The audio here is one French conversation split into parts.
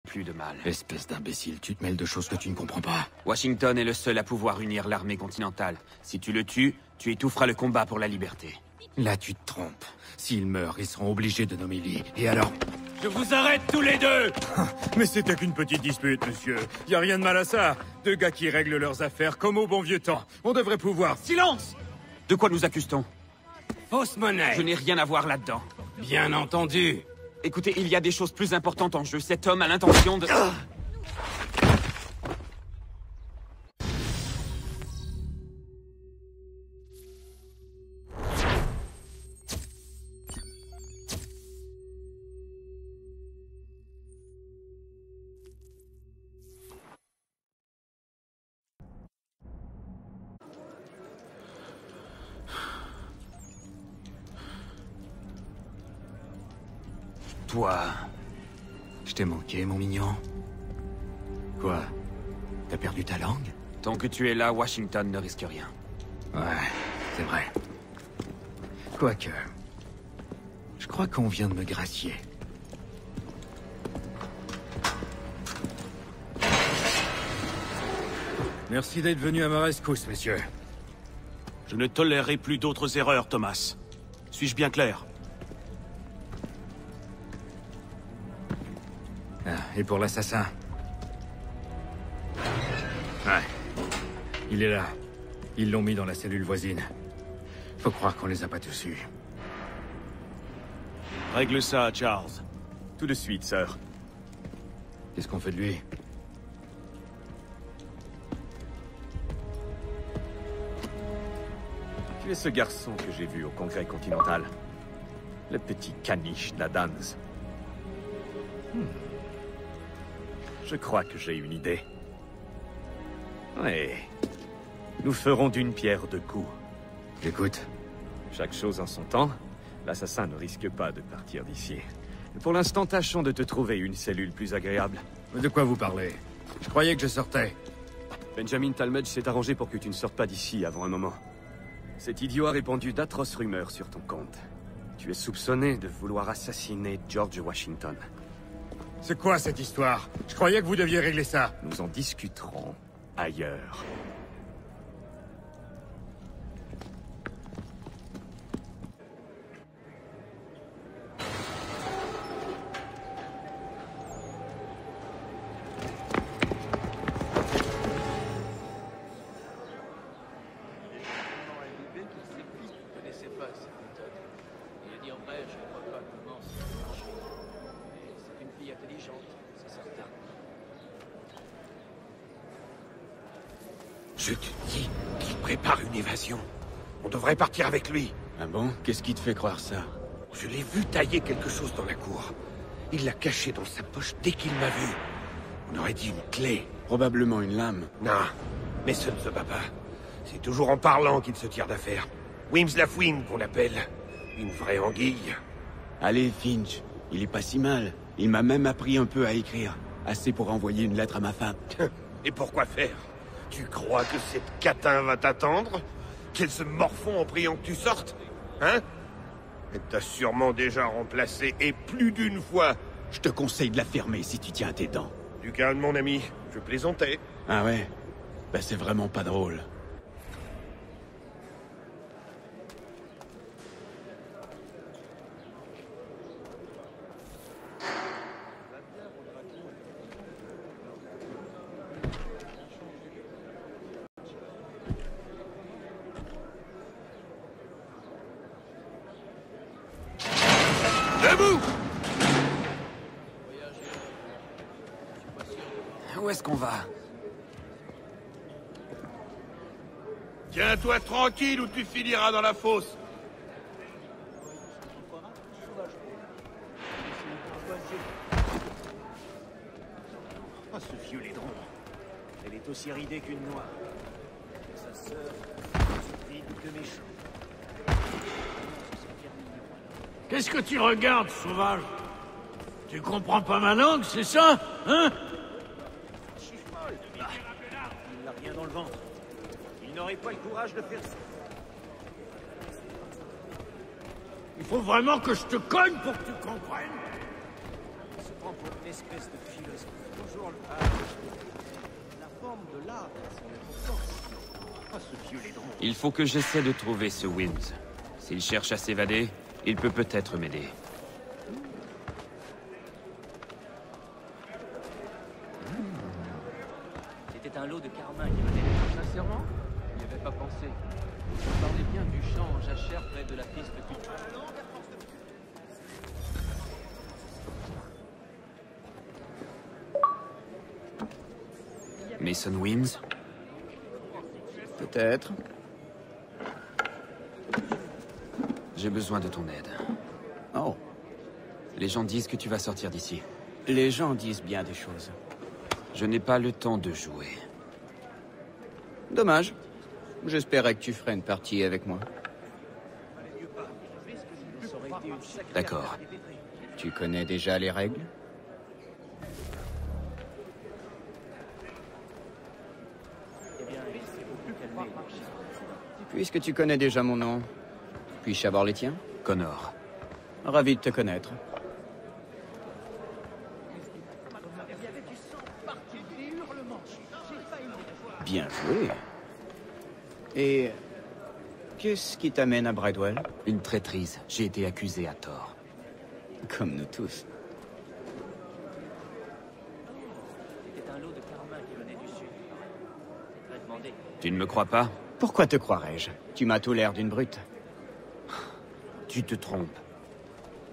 plus de mal. Espèce d'imbécile, tu te mêles de choses que tu ne comprends pas. Washington est le seul à pouvoir unir l'armée continentale. Si tu le tues, tu étoufferas le combat pour la liberté. Là, tu te trompes. S'ils meurent, ils seront obligés de nommer Lee. Et alors? Je vous arrête tous les deux! Mais c'était qu'une petite dispute, monsieur. Y a rien de mal à ça. Deux gars qui règlent leurs affaires comme au bon vieux temps. On devrait pouvoir... Silence! De quoi nous accuse-t-on? Fausse monnaie! Je n'ai rien à voir là-dedans. Bien entendu! Écoutez, il y a des choses plus importantes en jeu. Cet homme a l'intention de... Toi... Je t'ai manqué, mon mignon. Quoi? T'as perdu ta langue? Tant que tu es là, Washington ne risque rien. Ouais, c'est vrai. Quoique... Je crois qu'on vient de me gracier. Merci d'être venu à ma rescousse, messieurs. Je ne tolérerai plus d'autres erreurs, Thomas. Suis-je bien clair? Ah, et pour l'assassin? Ouais. Il est là. Ils l'ont mis dans la cellule voisine. Faut croire qu'on les a pas tous eus. Règle ça, Charles. Tout de suite, sœur. Qu'est-ce qu'on fait de lui? Tu es ce garçon que j'ai vu au Congrès continental. Le petit caniche d'Adams. Je crois que j'ai une idée. Oui. Nous ferons d'une pierre deux coups. J'écoute. Chaque chose en son temps. L'assassin ne risque pas de partir d'ici. Pour l'instant, tâchons de te trouver une cellule plus agréable. Mais de quoi vous parlez? Je croyais que je sortais. Benjamin Talmadge s'est arrangé pour que tu ne sortes pas d'ici avant un moment. Cet idiot a répandu d'atroces rumeurs sur ton compte. Tu es soupçonné de vouloir assassiner George Washington. C'est quoi cette histoire? Je croyais que vous deviez régler ça. Nous en discuterons ailleurs. Je te dis qu'il prépare une évasion. On devrait partir avec lui. Ah bon? Qu'est-ce qui te fait croire ça? Je l'ai vu tailler quelque chose dans la cour. Il l'a caché dans sa poche dès qu'il m'a vu. On aurait dit une clé. Probablement une lame. Non, mais ce ne se bat pas. C'est toujours en parlant qu'il se tire d'affaire. Wims la fouine qu'on appelle. Une vraie anguille. Allez, Finch, il est pas si mal. Il m'a même appris un peu à écrire. Assez pour envoyer une lettre à ma femme. Et pourquoi faire? Tu crois que cette catin va t'attendre? Qu'elle se morfond en priant que tu sortes? Hein? Elle t'a sûrement déjà remplacé, et plus d'une fois. Je te conseille de la fermer si tu tiens à tes dents. Du calme, mon ami. Je plaisantais. Ah ouais? Ben c'est vraiment pas drôle. Debout! Où est-ce qu'on va? Tiens-toi tranquille ou tu finiras dans la fosse. Ah, ce vieux laidron. Elle est aussi ridée qu'une noix. Sa sœur, vide que méchant. Qu'est-ce que tu regardes, sauvage? Tu comprends pas ma langue, c'est ça? Hein? Il n'a rien dans le ventre. Il n'aurait pas le courage de faire ça. Il faut vraiment que je te cogne pour que tu comprennes. Il se prend pour une espèce de philosophe. La forme de l'arbre a son importance. Ah, ce vieux laidron. Il faut que j'essaie de trouver ce Wims. S'il cherche à s'évader, il peut peut-être m'aider. C'était un lot de carmin qui venait. Sincèrement, il n'y avait pas pensé. On parlait bien du champ en jachère près de la piste du... Mason Wims? Peut-être. J'ai besoin de ton aide. Oh. Les gens disent que tu vas sortir d'ici. Les gens disent bien des choses. Je n'ai pas le temps de jouer. Dommage. J'espérais que tu ferais une partie avec moi. D'accord. Tu connais déjà les règles? Puisque tu connais déjà mon nom, puis-je avoir les tiens? Connor. Ravi de te connaître. Bien joué. Et qu'est-ce qui t'amène à Bridewell? Une traîtrise. J'ai été accusé à tort. Comme nous tous. C'était un lot de carmin qui venait du sud. C'est très demandé. Tu ne me crois pas? Pourquoi te croirais-je? Tu m'as tout l'air d'une brute. Tu te trompes.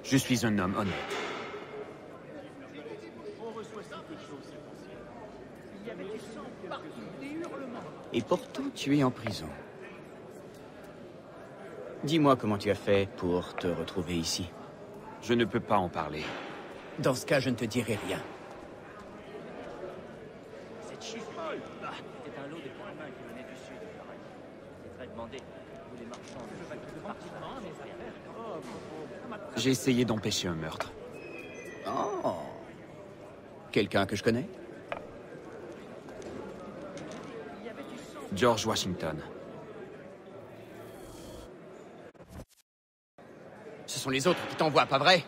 Je suis un homme honnête. Et pourtant, tu es en prison. Dis-moi comment tu as fait pour te retrouver ici. Je ne peux pas en parler. Dans ce cas, je ne te dirai rien. Cette chiffre. C'était un lot de carmin qui venait du sud. C'est très demandé. Tous les marchands J'ai essayé d'empêcher un meurtre. Oh. Quelqu'un que je connais? George Washington. Ce sont les autres qui t'envoient, pas vrai?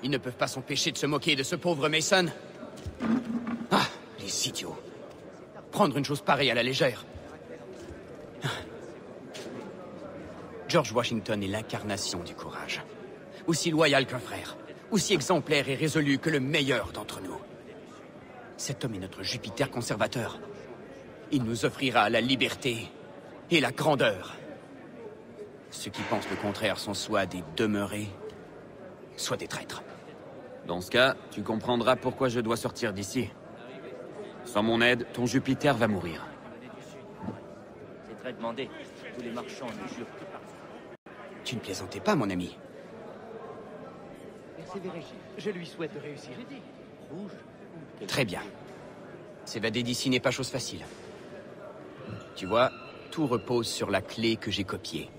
Ils ne peuvent pas s'empêcher de se moquer de ce pauvre Mason. Ah, les idiots. Prendre une chose pareille à la légère. George Washington est l'incarnation du courage. Aussi loyal qu'un frère. Aussi exemplaire et résolu que le meilleur d'entre nous. Cet homme est notre Jupiter conservateur. Il nous offrira la liberté et la grandeur. Ceux qui pensent le contraire sont soit des demeurés, soit des traîtres. Dans ce cas, tu comprendras pourquoi je dois sortir d'ici. Sans mon aide, ton Jupiter va mourir. C'est très demandé. Tous les marchands ne jurent que par... Tu ne plaisantais pas, mon ami. Persévérez. Je lui souhaite de réussir. Rouge. Très bien. S'évader d'ici n'est pas chose facile. Tu vois, tout repose sur la clé que j'ai copiée.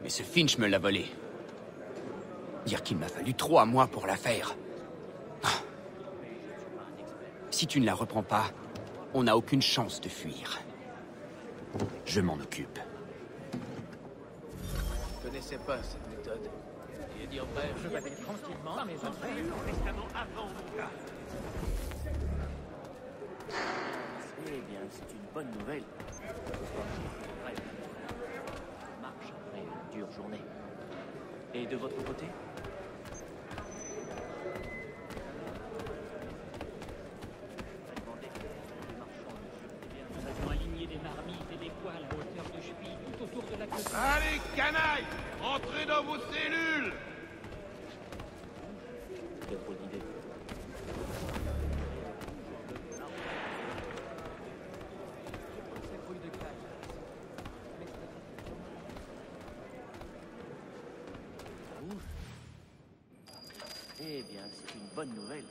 Mais ce Finch me l'a volée. Dire qu'il m'a fallu 3 mois pour la faire. Ah. Si tu ne la reprends pas, on n'a aucune chance de fuir. Je m'en occupe. Je ne connaissais pas cette méthode. Et dire vrai, je vais tranquillement, mais avant, mon gars. Eh bien, c'est une bonne nouvelle. Marche après une dure journée. Et de votre côté? Nous avions aligné des marmites et des poêles à hauteur de cheville tout autour de la côte. Allez, canaille! Entrez dans vos cellules! Quelle drôle d'idée. Eh bien, c'est une bonne nouvelle.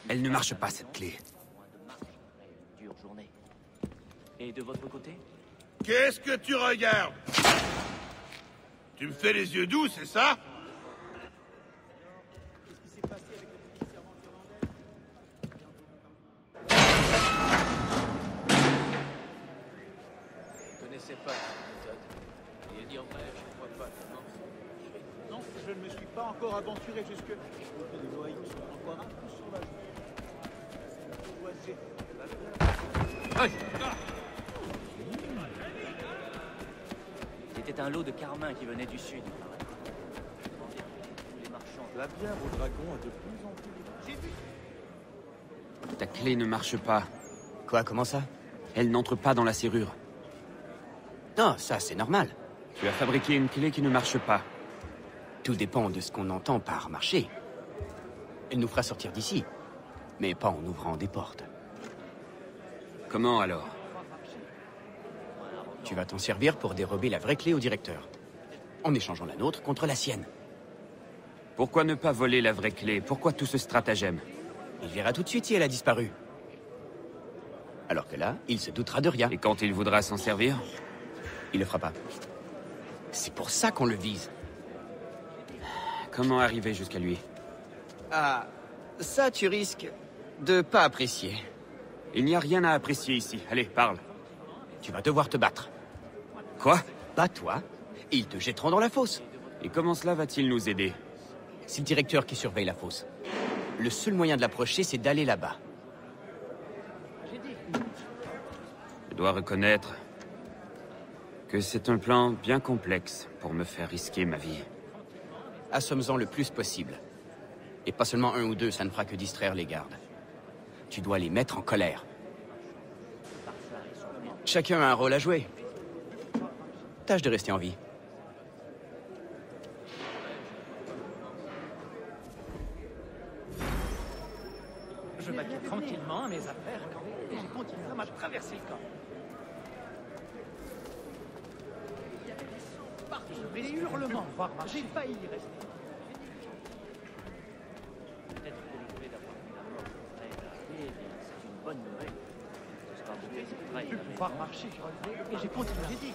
Elle ne marche pas, cette clé. Moins de marche après une dure journée. Et de votre côté? Qu'est-ce que tu regardes? Tu me fais les yeux doux, c'est ça? Je ne connaissais pas cette méthode. Et dire vrai, je ne crois pas. Non, je ne me suis pas encore aventuré jusque... Les loyaux sont encore un peu sauvages. un lot de carmin qui venait du sud. Les marchands. La bière au dragon est de plus en plus... Ta clé ne marche pas. Quoi, comment ça? Elle n'entre pas dans la serrure. Non, ça c'est normal. Tu as fabriqué une clé qui ne marche pas. Tout dépend de ce qu'on entend par marcher. Elle nous fera sortir d'ici, mais pas en ouvrant des portes. Comment alors? Tu vas t'en servir pour dérober la vraie clé au directeur, en échangeant la nôtre contre la sienne. Pourquoi ne pas voler la vraie clé? Pourquoi tout ce stratagème? Il verra tout de suite si elle a disparu. Alors que là, il se doutera de rien. Et quand il voudra s'en servir? Il le fera pas. C'est pour ça qu'on le vise. Comment arriver jusqu'à lui? Ah, ça tu risques de pas apprécier. Il n'y a rien à apprécier ici. Allez, parle. Tu vas devoir te battre. Quoi? Pas toi. Ils te jetteront dans la fosse. Et comment cela va-t-il nous aider? C'est le directeur qui surveille la fosse. Le seul moyen de l'approcher, c'est d'aller là-bas. Je dois reconnaître que c'est un plan bien complexe pour me faire risquer ma vie. Assomme-en le plus possible. Et pas seulement un ou deux, ça ne fera que distraire les gardes. Tu dois les mettre en colère. Chacun a un rôle à jouer. Tâche de rester en vie. Je m'habille tranquillement à mes affaires et je continue à traverser le camp. Partout, les hurlements, voire marcher. J'ai failli y rester. Peut-être que le fait d'avoir vu la mort de Fred, eh bien, c'est une bonne nouvelle. Ce sera peut-être vrai. Je vais pouvoir marcher et j'ai continué. J'ai dit.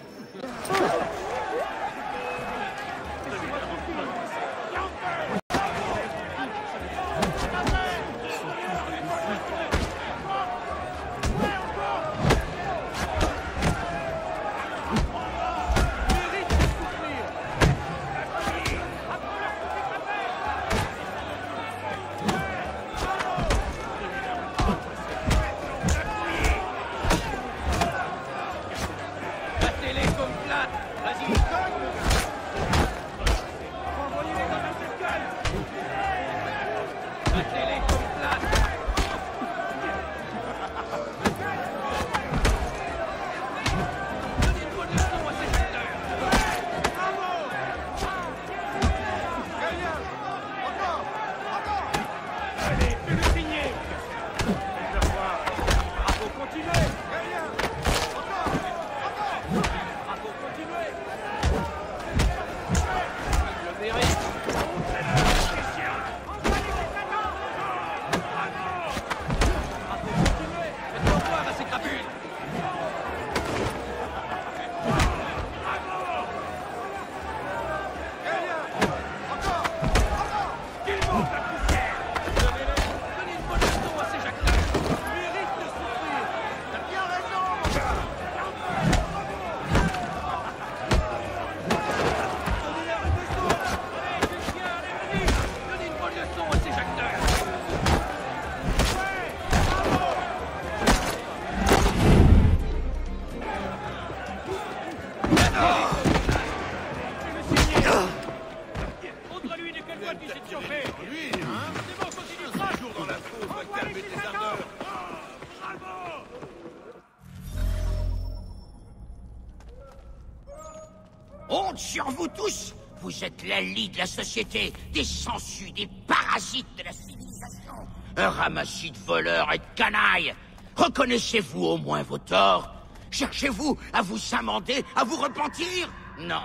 Honte sur vous tous! Vous êtes la lie de la société, des sangsues, des parasites de la civilisation. Un ramassis de voleurs et de canailles. Reconnaissez-vous au moins vos torts? Cherchez-vous à vous amender, à vous repentir? Non,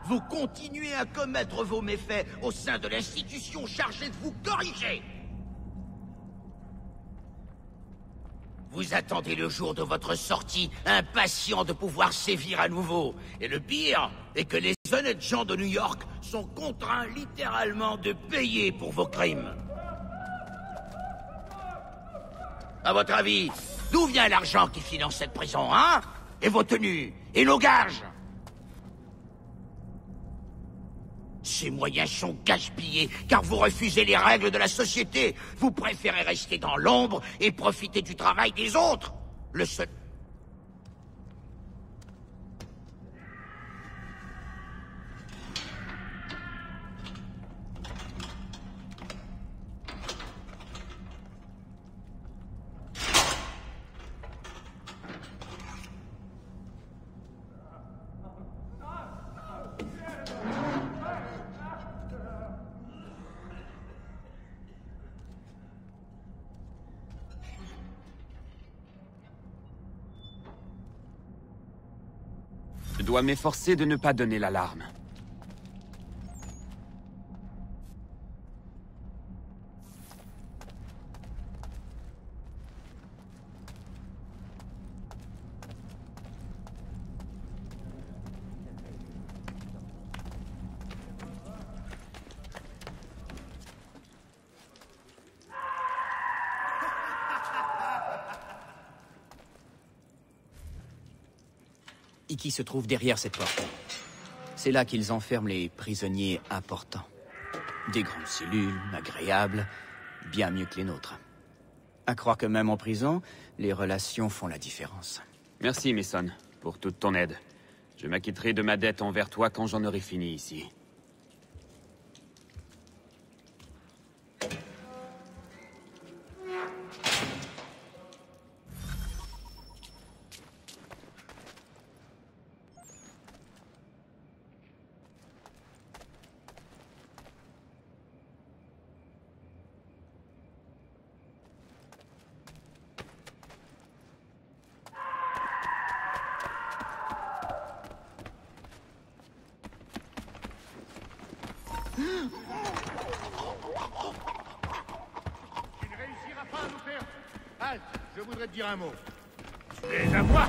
vous continuez à commettre vos méfaits au sein de l'institution chargée de vous corriger. Vous attendez le jour de votre sortie, impatient de pouvoir sévir à nouveau. Et le pire est que les honnêtes gens de New York sont contraints littéralement de payer pour vos crimes. À votre avis, d'où vient l'argent qui finance cette prison, hein? Et vos tenues? Et nos gages? Ces moyens sont gaspillés, car vous refusez les règles de la société. Vous préférez rester dans l'ombre et profiter du travail des autres. Le seul... dois m'efforcer de ne pas donner l'alarme. Iki se trouve derrière cette porte. C'est là qu'ils enferment les prisonniers importants. Des grandes cellules, agréables, bien mieux que les nôtres. À croire que même en prison, les relations font la différence. Merci, Mason, pour toute ton aide. Je m'acquitterai de ma dette envers toi quand j'en aurai fini ici. Tu ne réussiras pas à nous perdre. Halt, je voudrais te dire un mot. Tu es à moi.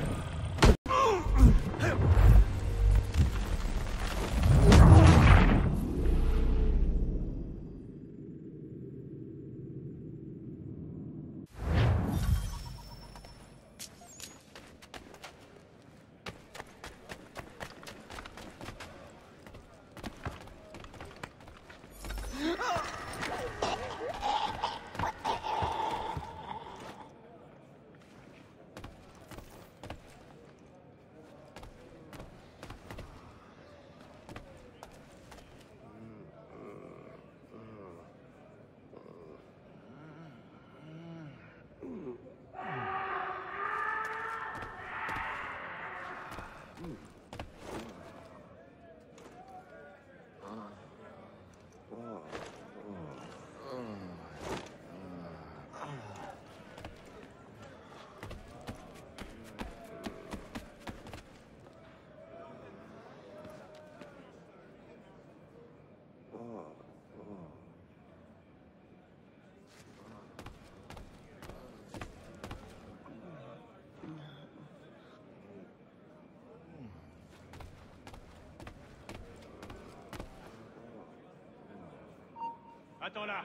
Attends là.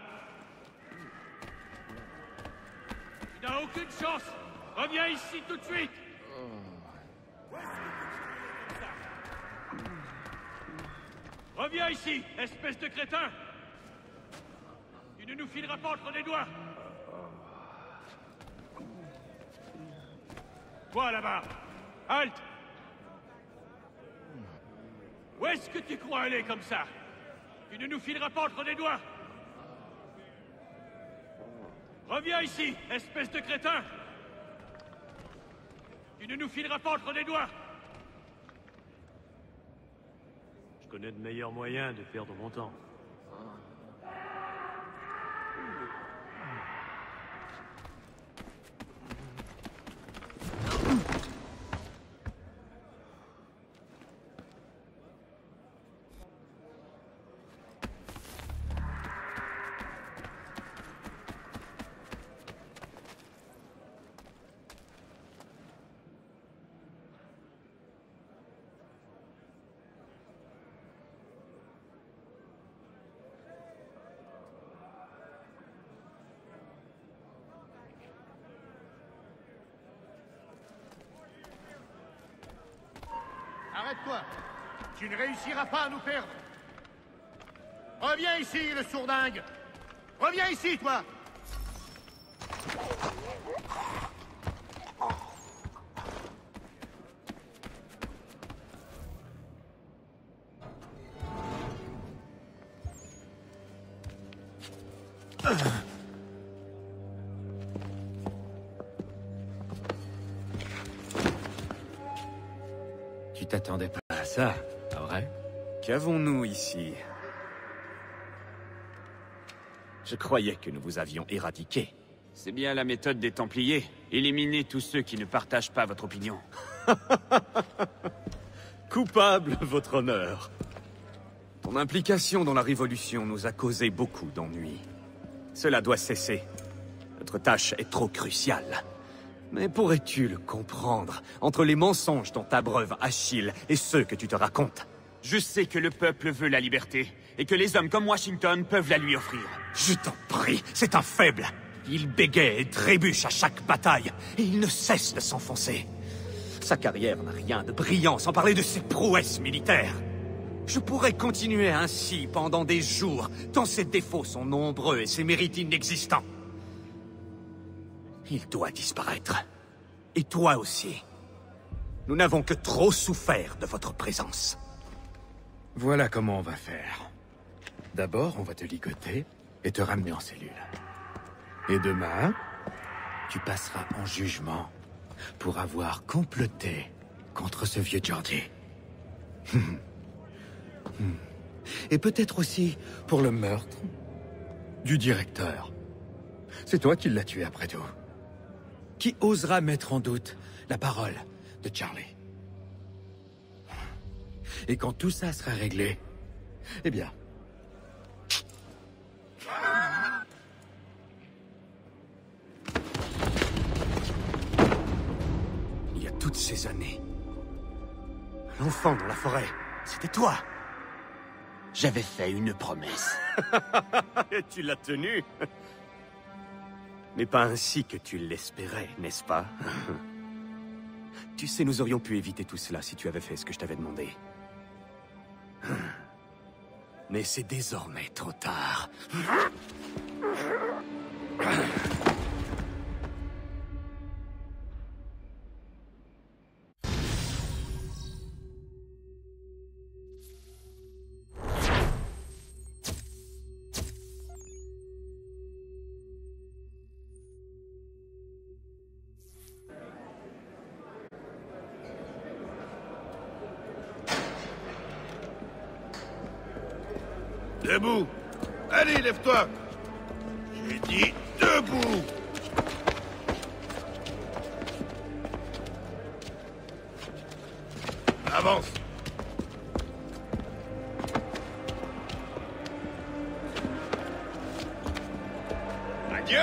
Tu n'as aucune chance. Reviens ici tout de suite. Reviens ici, espèce de crétin. Tu ne nous fileras pas entre les doigts. Toi là-bas. Halte. Où est-ce que tu crois aller comme ça? Tu ne nous fileras pas entre les doigts. Reviens ici, espèce de crétin! Tu ne nous fileras pas entre les doigts! Je connais de meilleurs moyens de perdre mon temps. Arrête-toi! Tu ne réussiras pas à nous perdre! Reviens ici, le sourdingue! Reviens ici, toi! Tu t'attendais pas à ça, pas vrai? Qu'avons-nous ici? Je croyais que nous vous avions éradiqué. C'est bien la méthode des Templiers. Éliminez tous ceux qui ne partagent pas votre opinion. Coupable, votre honneur. Ton implication dans la Révolution nous a causé beaucoup d'ennuis. Cela doit cesser. Notre tâche est trop cruciale. Mais pourrais-tu le comprendre, entre les mensonges dont t'abreuve Achille et ceux que tu te racontes? Je sais que le peuple veut la liberté, et que les hommes comme Washington peuvent la lui offrir. Je t'en prie, c'est un faible. Il bégaye et trébuche à chaque bataille, et il ne cesse de s'enfoncer. Sa carrière n'a rien de brillant, sans parler de ses prouesses militaires. Je pourrais continuer ainsi pendant des jours, tant ses défauts sont nombreux et ses mérites inexistants. Il doit disparaître. Et toi aussi. Nous n'avons que trop souffert de votre présence. Voilà comment on va faire. D'abord, on va te ligoter et te ramener en cellule. Et demain, tu passeras en jugement pour avoir comploté contre ce vieux Georgie. Et peut-être aussi pour le meurtre du directeur. C'est toi qui l'as tué après tout. Qui osera mettre en doute la parole de Charlie? Et quand tout ça sera réglé, eh bien... Il y a toutes ces années, l'enfant dans la forêt, c'était toi. J'avais fait une promesse. Et tu l'as tenue. Mais pas ainsi que tu l'espérais, n'est-ce pas? Tu sais, nous aurions pu éviter tout cela si tu avais fait ce que je t'avais demandé. Mais c'est désormais trop tard. Debout! Allez, lève-toi! J'ai dit debout! Avance! Adieu!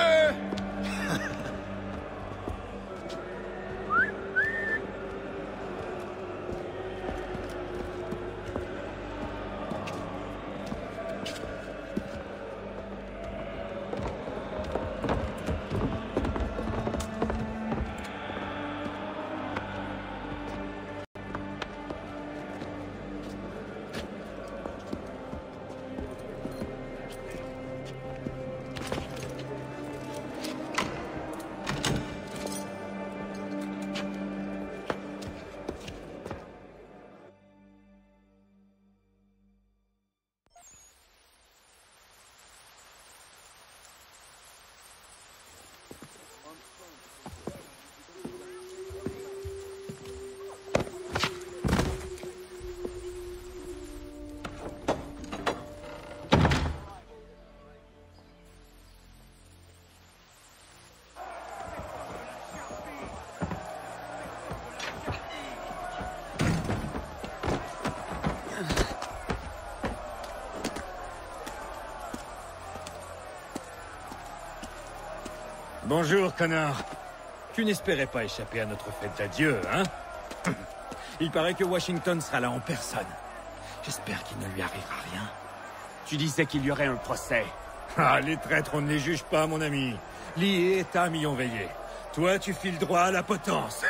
Bonjour, connard. Tu n'espérais pas échapper à notre fête d'adieu, hein? Il paraît que Washington sera là en personne. J'espère qu'il ne lui arrivera rien. Tu disais qu'il y aurait un procès. Ah, les traîtres, on ne les juge pas, mon ami. Lee et Tam y ont veillé. Toi, tu files droit à la potence.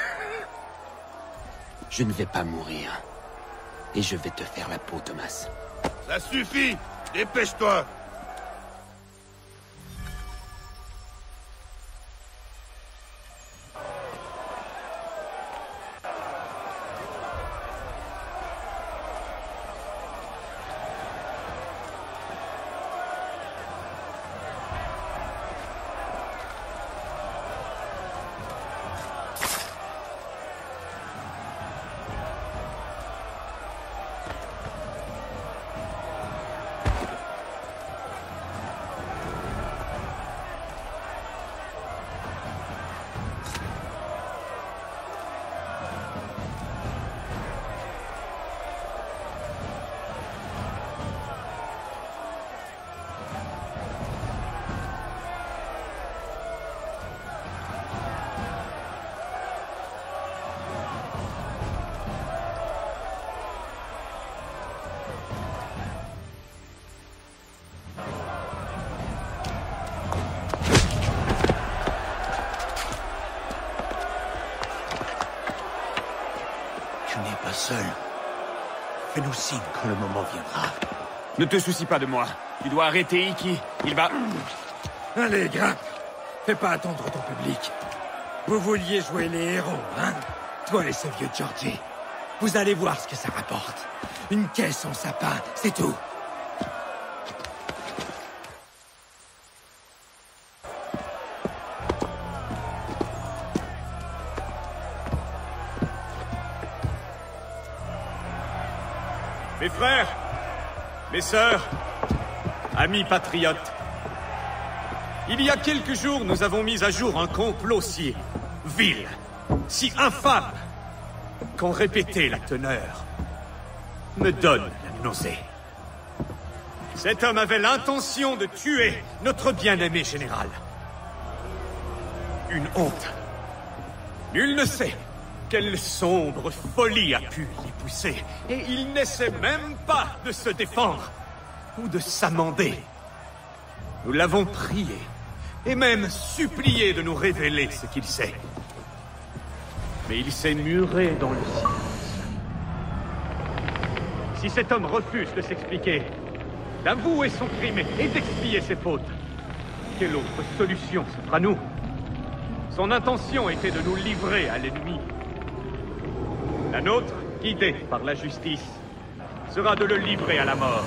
Je ne vais pas mourir. Et je vais te faire la peau, Thomas. Ça suffit! Dépêche-toi! seul. Fais-nous signe quand le moment viendra. Ne te soucie pas de moi. Tu dois arrêter Iki. Il va... Allez, grimpe. Fais pas attendre ton public. Vous vouliez jouer les héros, hein? Toi et ce vieux Georgie. Vous allez voir ce que ça rapporte. Une caisse en sapin, c'est tout. Mes frères, mes sœurs, amis patriotes, il y a quelques jours, nous avons mis à jour un complot si vil, si infâme, qu'en répéter la teneur me donne la nausée. Cet homme avait l'intention de tuer notre bien-aimé général. Une honte. Nul ne sait quelle sombre folie a pu l'y pousser, et il n'essaie même pas de se défendre ou de s'amender. Nous l'avons prié, et même supplié de nous révéler ce qu'il sait. Mais il s'est muré dans le silence. Si cet homme refuse de s'expliquer, d'avouer son crime et d'expier ses fautes, quelle autre solution s'offre à nous? Son intention était de nous livrer à l'ennemi. La nôtre, guidée par la justice, sera de le livrer à la mort.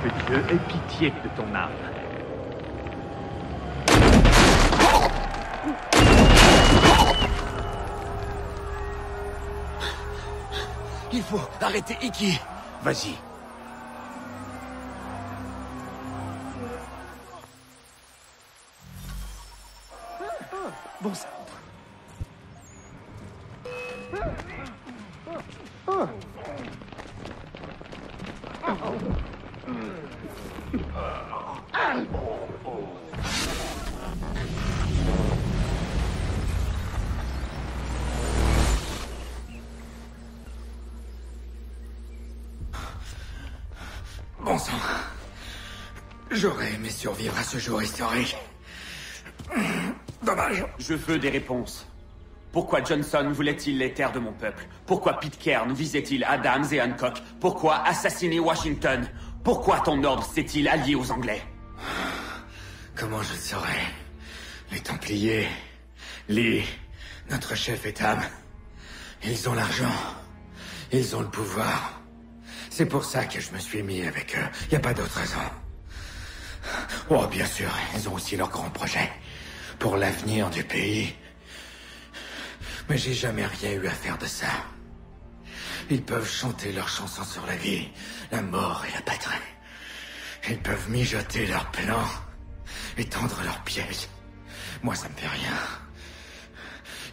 Que Dieu ait pitié de ton âme. Il faut arrêter Iki. Vas-y. Bon sang. Bon sang. J'aurais aimé survivre à ce jour historique. Dommage. Je veux des réponses. Pourquoi Johnson voulait-il les terres de mon peuple? Pourquoi Pitcairn visait-il Adams et Hancock? Pourquoi assassiner Washington? Pourquoi ton ordre s'est-il allié aux Anglais? Comment je le saurais? Les Templiers, Lee, notre chef Etam, ils ont l'argent, ils ont le pouvoir. C'est pour ça que je me suis mis avec eux. Y a pas d'autre raison. Oh, bien sûr, ils ont aussi leurs grands projets pour l'avenir du pays. Mais j'ai jamais rien eu à faire de ça. Ils peuvent chanter leurs chansons sur la vie, la mort et la patrie. Ils peuvent mijoter leurs plans et tendre leurs pièges. Moi, ça me fait rien.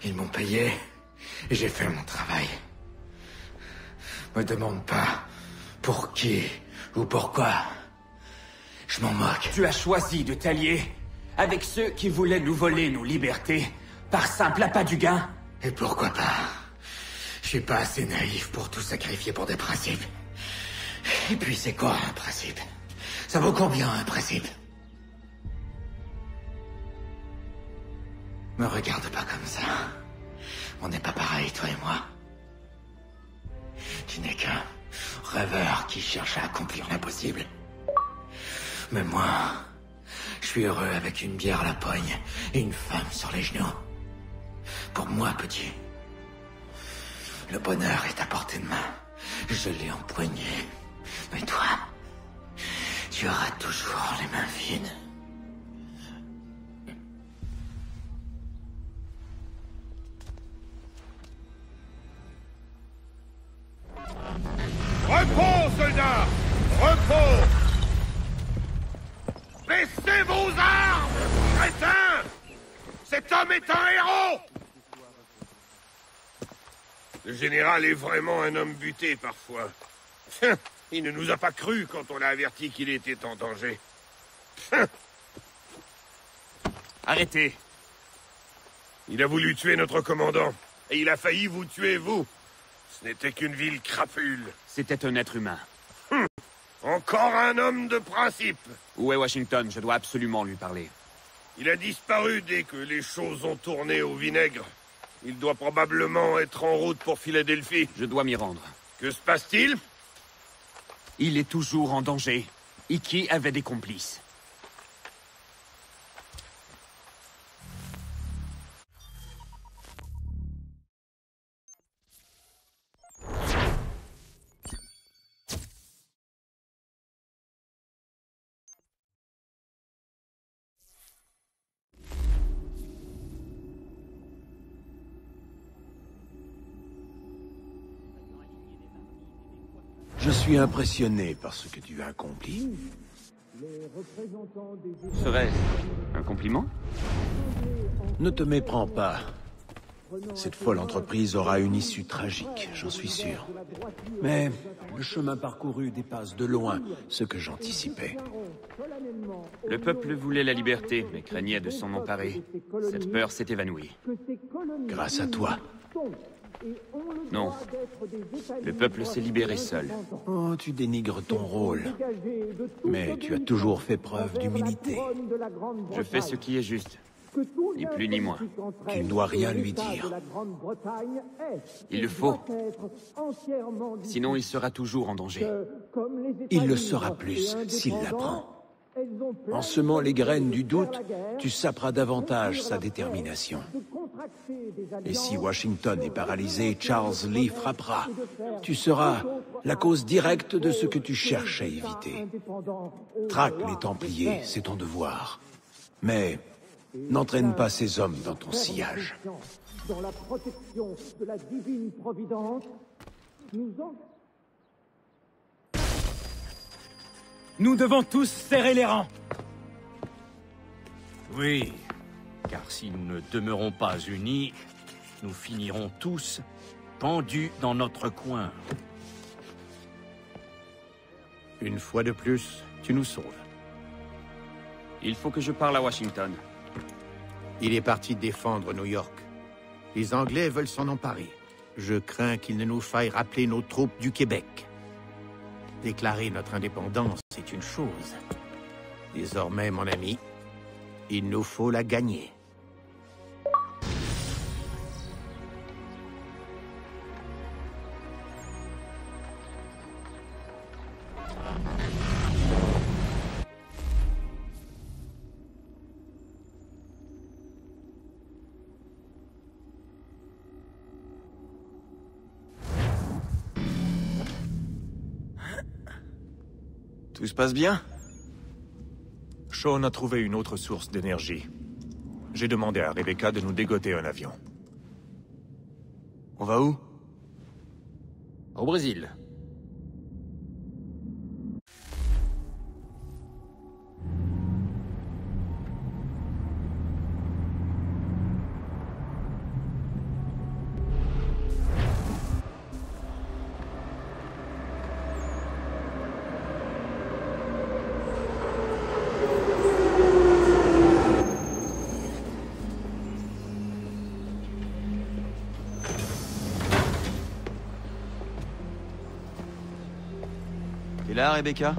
Ils m'ont payé et j'ai fait mon travail. Me demande pas pour qui ou pourquoi. Je m'en moque. Tu as choisi de t'allier avec ceux qui voulaient nous voler nos libertés par simple appât du gain? Et pourquoi pas? Je suis pas assez naïf pour tout sacrifier pour des principes. Et puis c'est quoi un principe? Ça vaut combien un principe? Me regarde pas comme ça. On n'est pas pareil, toi et moi. Tu n'es qu'un rêveur qui cherche à accomplir l'impossible. Mais moi, je suis heureux avec une bière à la poigne et une femme sur les genoux. Pour moi, petit, le bonheur est à portée de main. Je l'ai empoigné. Mais toi, tu auras toujours les mains vides. Repos, soldats! Repos! Baissez vos armes, crétins! Cet homme est un héros! Le général est vraiment un homme buté, parfois. Il ne nous a pas cru quand on l'a averti qu'il était en danger. Arrêtez. Il a voulu tuer notre commandant, et il a failli vous tuer, vous. Ce n'était qu'une ville crapule. C'était un être humain. Encore un homme de principe. Où est Washington? Je dois absolument lui parler. Il a disparu dès que les choses ont tourné au vinaigre. Il doit probablement être en route pour Philadelphie. Je dois m'y rendre. Que se passe-t-il? Il est toujours en danger. Ikki avait des complices. Je suis impressionné par ce que tu as accompli. Serait-ce un compliment? Ne te méprends pas. Cette folle entreprise aura une issue tragique, j'en suis sûr. Mais le chemin parcouru dépasse de loin ce que j'anticipais. Le peuple voulait la liberté, mais craignait de s'en emparer. Cette peur s'est évanouie. Grâce à toi. Non. Le peuple s'est libéré seul. Oh, tu dénigres ton rôle. Mais tu as toujours fait preuve d'humilité. Je fais ce qui est juste. Ni plus ni moins. Tu ne dois rien lui dire. Il le faut. Sinon, il sera toujours en danger. Il le sera plus s'il l'apprend. En semant les graines du doute, tu saperas davantage sa détermination. Et si Washington est paralysé, Charles Lee frappera. Tu seras la cause directe de ce que tu cherches à éviter. Traque les Templiers, c'est ton devoir. Mais n'entraîne pas ces hommes dans ton sillage. Dans la protection de la divine providence, Nous devons tous serrer les rangs. Oui, car si nous ne demeurons pas unis, nous finirons tous pendus dans notre coin. Une fois de plus, tu nous sauves. Il faut que je parle à Washington. Il est parti défendre New York. Les Anglais veulent s'en emparer. Je crains qu'il ne nous faille rappeler nos troupes du Québec. Déclarer notre indépendance est une chose. Désormais, mon ami, il nous faut la gagner. Tout se passe bien? Sean a trouvé une autre source d'énergie. J'ai demandé à Rebecca de nous dégoter un avion. On va où? Au Brésil. T'es là, Rebecca?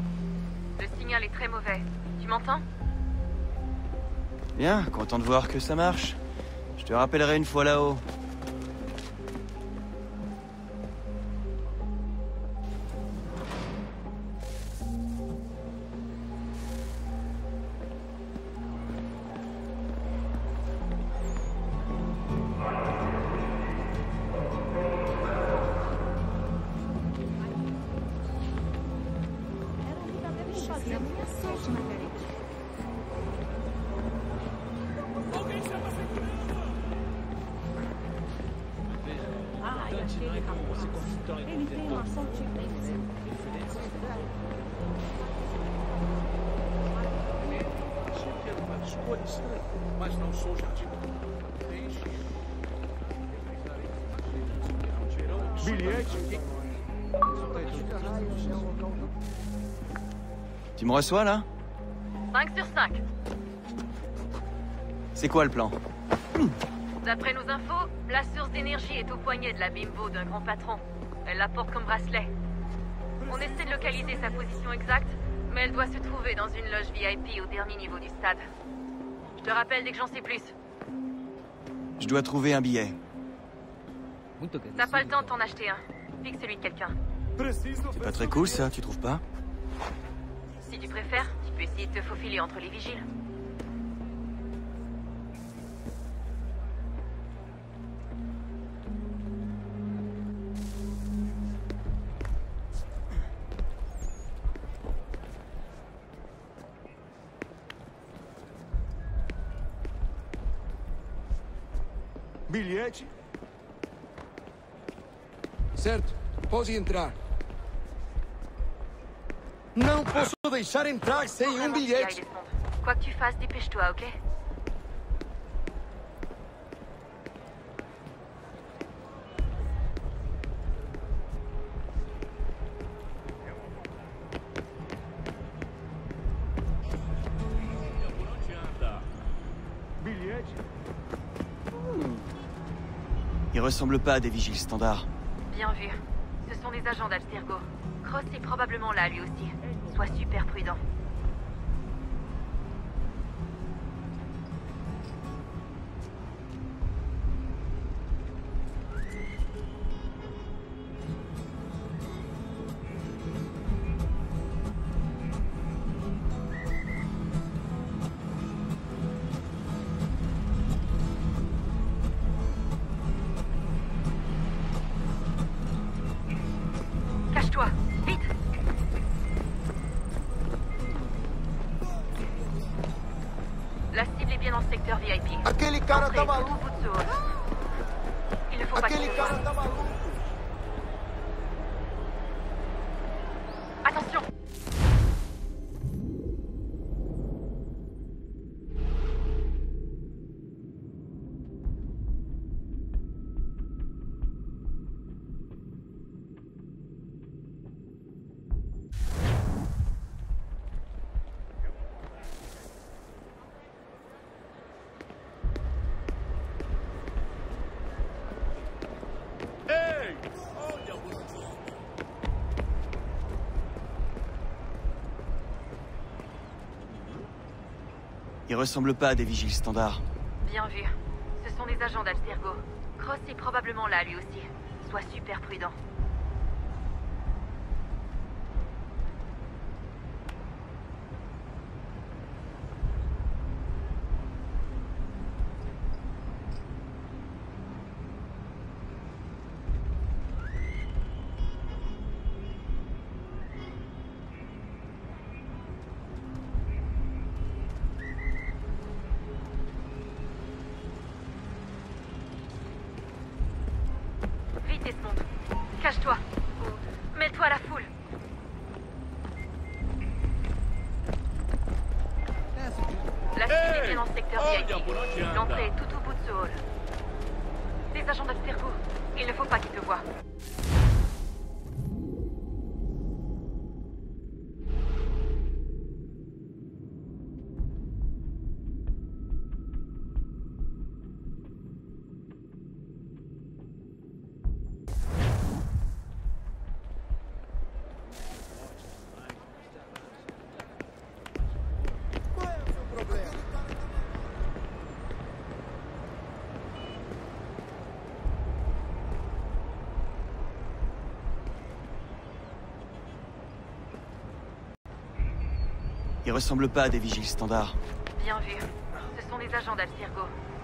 Le signal est très mauvais. Tu m'entends? Bien, content de voir que ça marche. Je te rappellerai une fois là-haut. Mas não sou jardineiro. Bilhete. Tu me reçois, là? 5 sur 5. C'est quoi le plan? D'après nos infos, la source d'énergie est au poignet de la bimbo d'un grand patron. Elle la porte comme bracelet. On essaie de localiser sa position exacte, mais elle doit se trouver dans une loge VIP au dernier niveau du stade. Je te rappelle dès que j'en sais plus. Je dois trouver un billet. T'as pas le temps de t'en acheter un. Pique celui de quelqu'un. C'est pas très cool ça, tu trouves pas? Si tu préfères, tu peux essayer de te faufiler entre les vigiles. Bilhete? Certo, pode entrar. Não posso deixar entrar sem bilhete. Quoi que tu fasses, dépêche-toi, ok? Ils ressemblent pas à des vigiles standards. Bien vu. Ce sont des agents d'Abstergo. Cross est probablement là, lui aussi. Sois super prudent. Cache-toi, vite! La cible est bien dans le secteur VIP. Aquele cara Entrée, tá tout au maluco. bout de ce hall. Il ne faut pas Aquele qu'il cara voie. tá maluco. Attention! Ils ressemblent pas à des vigiles standards. Bien vu. Ce sont des agents d'Abstergo. Cross est probablement là, lui aussi. Sois super prudent. Vite, Desmond. Cache-toi. Ou mets-toi à la foule. La cible est bien dans le secteur VIP. L'entrée est tout au bout de ce hall. Des agents d'Abstergo. Il ne faut pas qu'ils te voient. Ils ressemblent pas à des vigiles standards. Bien vu. Ce sont des agents d'Abstergo.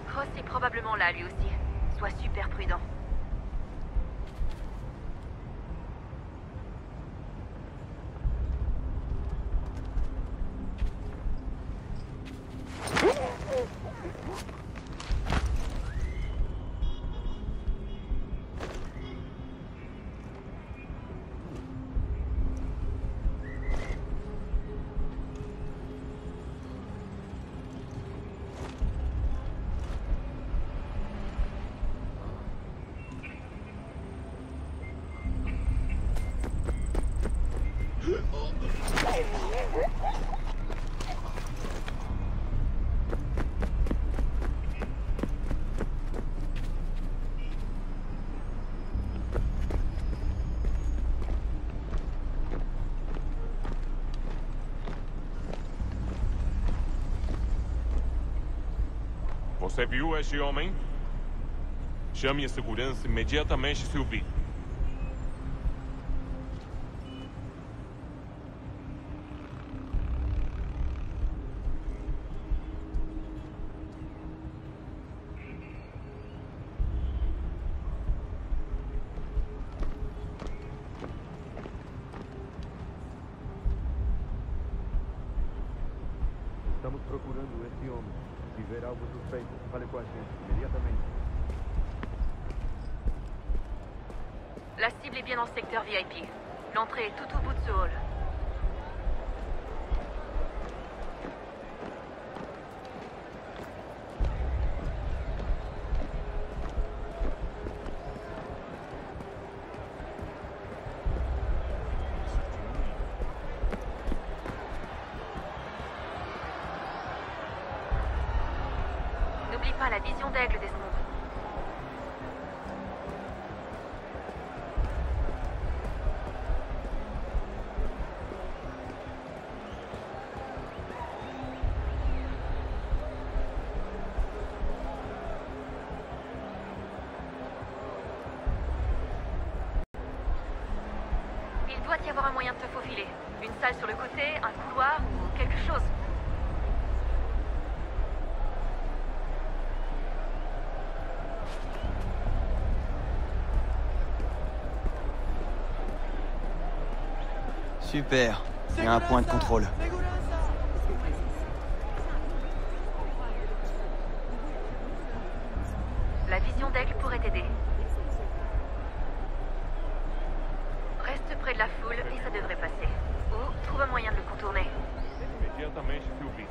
Cross est probablement là, lui aussi. Sois super prudent. Você viu esse homem? Chame a segurança imediatamente se ouvir. Estamos procurando esse homem. Se ver algo suspeito, fale com a gente imediatamente. La cible est bien dans le secteur VIP. L'entrée est tout au bout de ce hall. N'oublie pas la vision d'aigle, Desmond. Il doit y avoir un moyen de te faufiler. Une salle sur le côté, un couloir ou quelque chose. Super. Il y a un point de contrôle. La vision d'aigle pourrait t'aider. Reste près de la foule et ça devrait passer. Ou trouve un moyen de le contourner. Imediatamente se ouvir.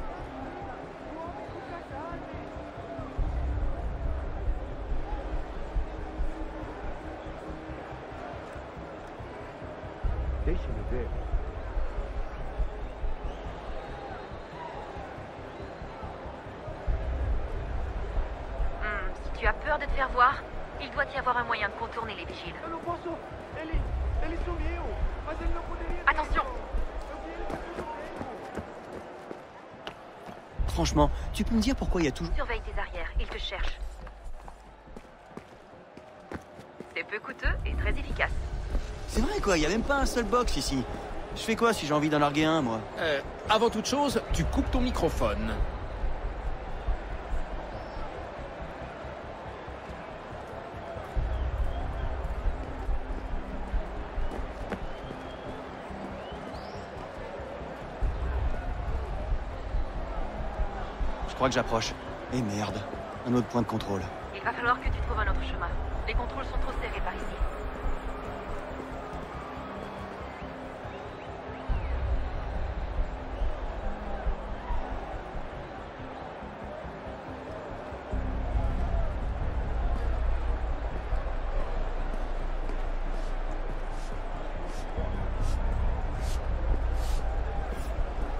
Deixe-me ver. Si tu as peur de te faire voir, il doit y avoir un moyen de contourner les vigiles. Eu não posso. Ele sumiu. Mas ele não poderia. Attention! Franchement, tu peux me dire pourquoi il y a toujours... Surveille tes arrières, ils te cherchent. C'est peu coûteux et très efficace. C'est vrai quoi, il y a même pas un seul box ici. Je fais quoi si j'ai envie d'en larguer un, moi? Avant toute chose, tu coupes ton microphone. Je crois que j'approche. Et merde, un autre point de contrôle. Il va falloir que tu trouves un autre chemin. Les contrôles sont trop serrés par ici.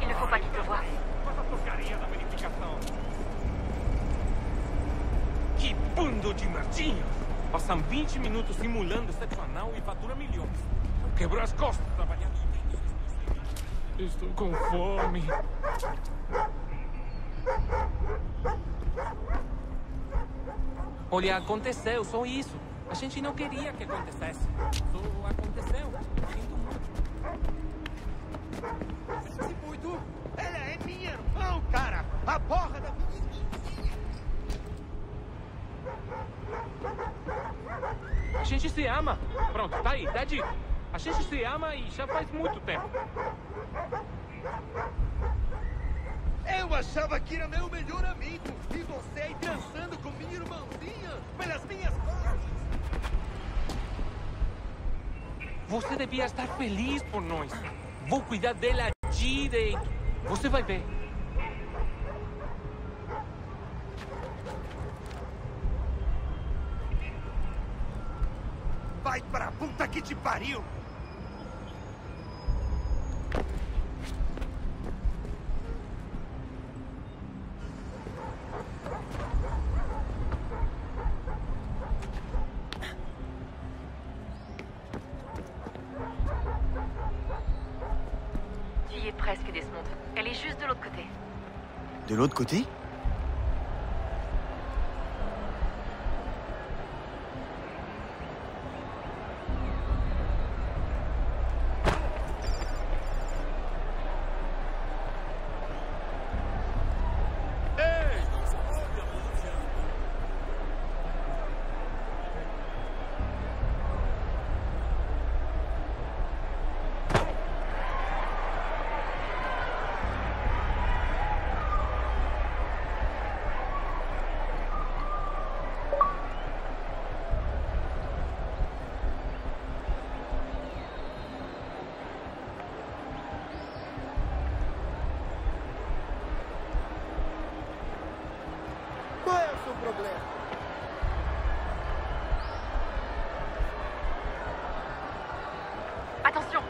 Il ne faut pas qu'il te voie. Que bando de martinhos! Passam 20 minutos simulando sexo anal e fatura milhões. Quebrou as costas trabalhando. Estou com fome. Olha, aconteceu, só isso. A gente não queria que acontecesse. Só aconteceu. Se muito. Ela é minha irmã, cara. A porra da minha. A gente se ama. Pronto, tá aí, tá dito. A gente se ama e já faz muito tempo. Eu achava que era meu melhor amigo. E você aí dançando com minha irmãzinha pelas minhas costas. Você devia estar feliz por nós. Vou cuidar dela direito. Você vai ver. Vai pra puta que te pariu! Tu y es presque, Desmond. Elle est juste de l'autre côté. De l'autre côté? problema. Attention!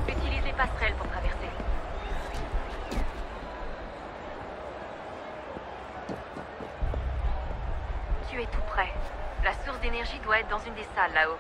Utilise les passerelles pour traverser. Tu es tout près. La source d'énergie doit être dans une des salles là-haut.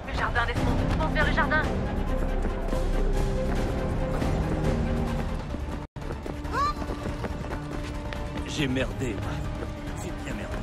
Le jardin Desmond, fonce vers le jardin. J'ai merdé. J'ai bien merdé.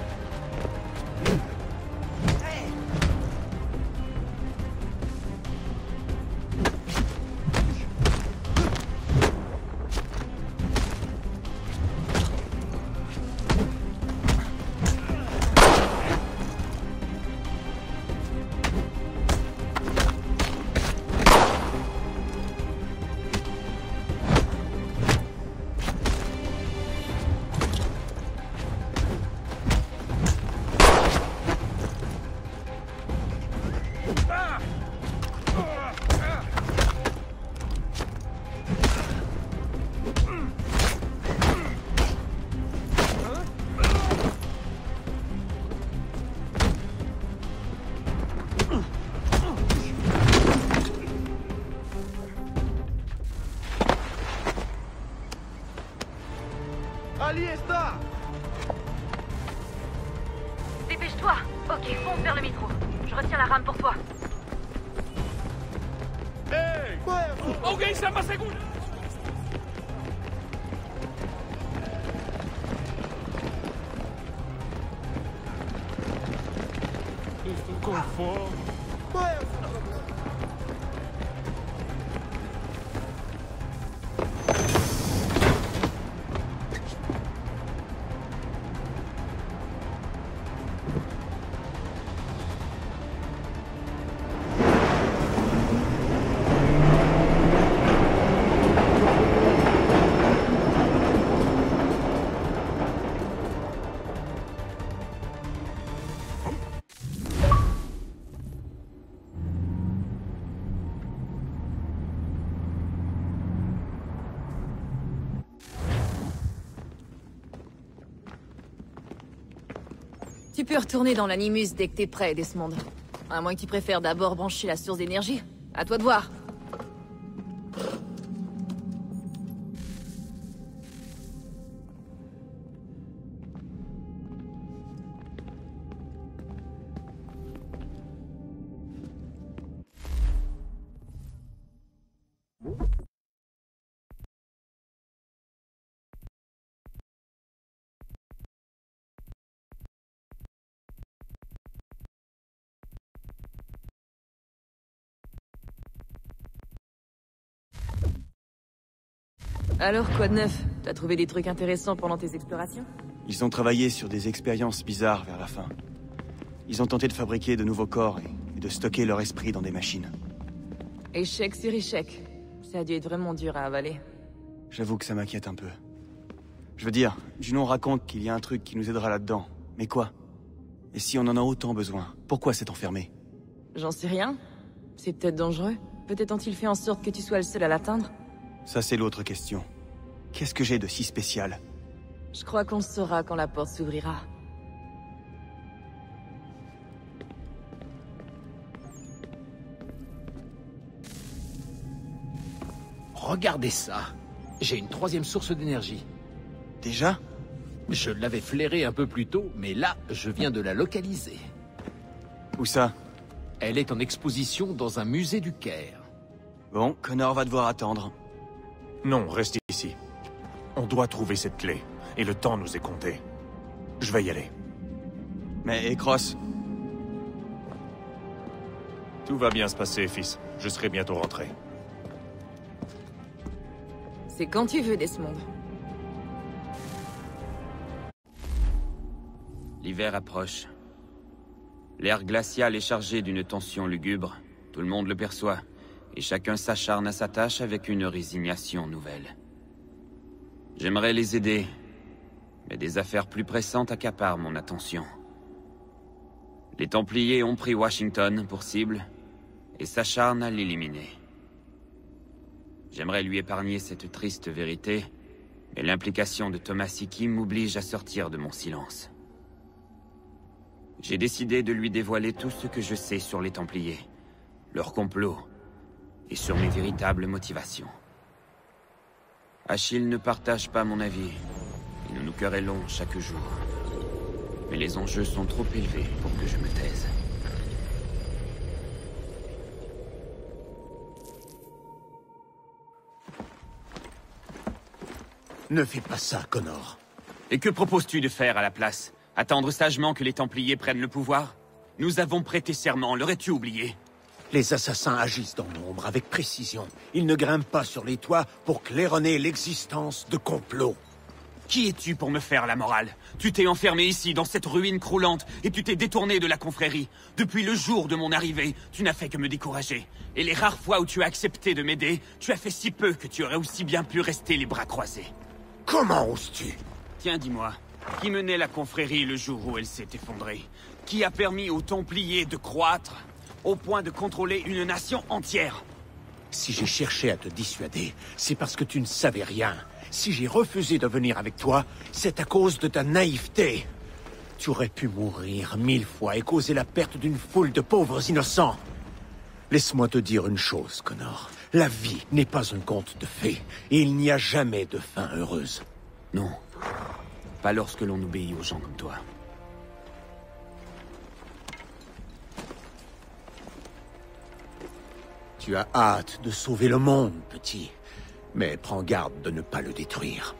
Ali está! Dépêche-toi. Ok, fonce vers le métro. Je retiens la rame pour toi. Ei! Alguém chama a segunda! Estou com fome. Tu peux retourner dans l'Animus dès que t'es prêt, Desmond. À moins que tu préfères d'abord brancher la source d'énergie. À toi de voir. Alors, quoi de neuf? T'as trouvé des trucs intéressants pendant tes explorations? Ils ont travaillé sur des expériences bizarres vers la fin. Ils ont tenté de fabriquer de nouveaux corps et de stocker leur esprit dans des machines. Échec sur échec. Ça a dû être vraiment dur à avaler. J'avoue que ça m'inquiète un peu. Je veux dire, Junon raconte qu'il y a un truc qui nous aidera là-dedans. Mais quoi? Et si on en a autant besoin, pourquoi s'est enfermé? J'en sais rien. C'est peut-être dangereux. Peut-être ont-ils fait en sorte que tu sois le seul à l'atteindre? Ça, c'est l'autre question. Qu'est-ce que j'ai de si spécial? Je crois qu'on le saura quand la porte s'ouvrira. Regardez ça. J'ai une 3e source d'énergie. Déjà? Je l'avais flairée un peu plus tôt, mais là, je viens de la localiser. Où ça? Elle est en exposition dans un musée du Caire. Bon, Connor va devoir attendre. Non, reste ici. On doit trouver cette clé, et le temps nous est compté. Je vais y aller. Mais, Cross? Tout va bien se passer, fils. Je serai bientôt rentré. C'est quand tu veux, Desmond. L'hiver approche. L'air glacial est chargé d'une tension lugubre. Tout le monde le perçoit. Et chacun s'acharne à sa tâche avec une résignation nouvelle. J'aimerais les aider. Mais des affaires plus pressantes accaparent mon attention. Les Templiers ont pris Washington pour cible. Et s'acharnent à l'éliminer. J'aimerais lui épargner cette triste vérité. Mais l'implication de Thomas Hickey m'oblige à sortir de mon silence. J'ai décidé de lui dévoiler tout ce que je sais sur les Templiers, leur complot, et sur mes véritables motivations. Achille ne partage pas mon avis, et nous nous querellons chaque jour. Mais les enjeux sont trop élevés pour que je me taise. Ne fais pas ça, Connor. Et que proposes-tu de faire à la place? Attendre sagement que les Templiers prennent le pouvoir? Nous avons prêté serment, l'aurais-tu oublié? Les assassins agissent dans l'ombre avec précision. Ils ne grimpent pas sur les toits pour claironner l'existence de complots. Qui es-tu pour me faire la morale? Tu t'es enfermé ici, dans cette ruine croulante, et tu t'es détourné de la confrérie. Depuis le jour de mon arrivée, tu n'as fait que me décourager. Et les rares fois où tu as accepté de m'aider, tu as fait si peu que tu aurais aussi bien pu rester les bras croisés. Comment oses-tu? Tiens, dis-moi, qui menait la confrérie le jour où elle s'est effondrée? Qui a permis aux Templiers de croître au point de contrôler une nation entière? Si j'ai cherché à te dissuader, c'est parce que tu ne savais rien. Si j'ai refusé de venir avec toi, c'est à cause de ta naïveté. Tu aurais pu mourir 1000 fois et causer la perte d'une foule de pauvres innocents. Laisse-moi te dire une chose, Connor. La vie n'est pas un conte de fées, et il n'y a jamais de fin heureuse. Non. Pas lorsque l'on obéit aux gens comme toi. Tu as hâte de sauver le monde, petit. Mais prends garde de ne pas le détruire.